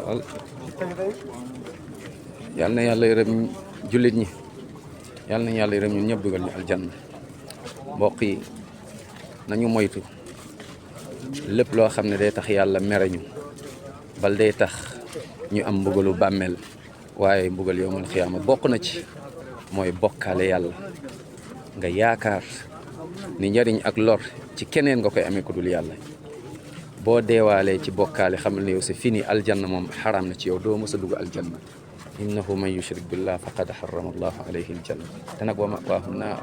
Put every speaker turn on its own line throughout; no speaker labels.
wal yal na yàlla yërëm jullit ñi yal na yàlla yërëm ñun ñëpp dugal ñu aljanna. mbokk yi nañu moytu lépp loo xam ne day tax yàlla mere ñu bal day tax ñu am mbugalu bàmmeel waaye mbugal yowmal xiyaama bokk na ci mooy bokkaale yàlla nga yaakaar ni njariñ ak lor ci keneen nga koy amee ku dul yàlla. boo deewaalee ci bokkaale xamal ne yow c'est fini. aljanna moom xaraam na ci yow doo mës a dugg aljanna. innahu man yushrik billah faqad harrama allahu alayhi aljanna te nag wa ma'waahu naar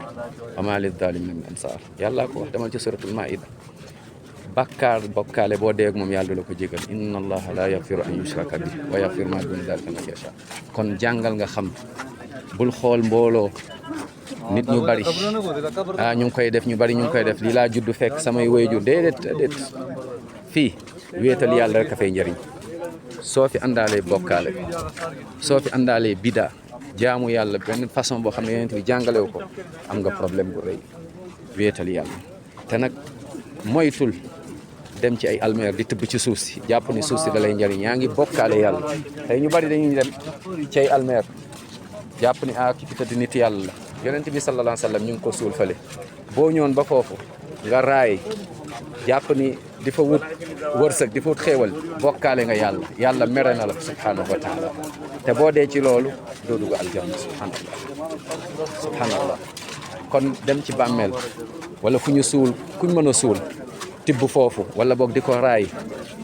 wa ma lizzalimina min ansaar yàllaa ko wax demal ci suratul maida. bokkaale boo dee ak moom yàlla du la ko jégal. inna allaha la yaghfiru an yushraka bi wa yaghfiru ma duna dalika liman yasha. kon jàngal nga xam bul xool mbooloo nit ñu bari ñu ngi koy def ñu bari ñu ngi koy def lii laa juddu fekk samay waajur déedéet fii wéetal yàlla rek a fay njëriñ. soo fi àndaalee bokkaale soo fi àndaalee bida jaamu yàlla benn façon boo xam ne yonent bi jàngalewu ko am nga problème bu rëy. wéetal yàlla te nag moytul dem ci ay almeer di tëbb ci suuf si jàpp ni suuf si da lay njëriñ yaa ngi bokkaale yàlla. tey ñu bari dañuy dem ci ay almeer jàpp ni ki fi tëdd nit yàlla la. yonent bi sallallahu alayhi wa sallam ñu ngi ko suul fële boo ñëwoon ba foofu nga raay jàpp ni di fa wut wërsëg di fa wut xéewal bokkaale nga yàlla mere na la subhanahu wa taala. te boo dee ci loolu doo dugg aljanna subhanallah. kon dem ci bàmmeel wala fu ñu suul kuñ mën a suul tibb foofu wala boog di ko raay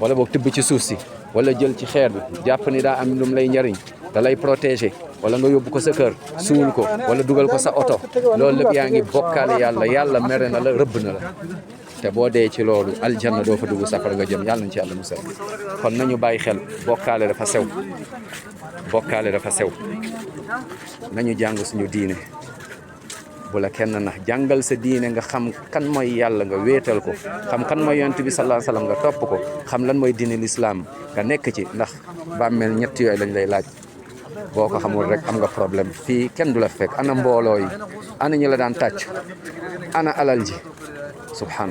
wala boog tibb ci suuf si wala jël ci xeer bi jàpp ni daa am lum lay njariñ da lay protéger wala nga yóbbu ko sa kër suul ko wala dugal ko sa oto loolu lépp yaa ngi bokkaale yàlla mere na la rëbb na la. te boo dee ci loolu aljanna doo fa dugg safara nga jëm yàlla nañ ci yàlla musal. kon nañu bàyyi xel bokkaale dafa sew nañu jàng suñu diine bu la kenn nax jàngal sa diine nga xam kan mooy yàlla nga wéetal ko xam kan mooy yonent bi sallallahu alayhi wasallam nga topp ko xam lan mooy diine l'islam nga nekk ci ndax bàmmeel ñett yooyu lañ lay laaj. boo ko xamul rek am nga problème fii kenn du la fekk ana mbooloo yi ana ñi la daan tàcc ana alal ji subhanallah.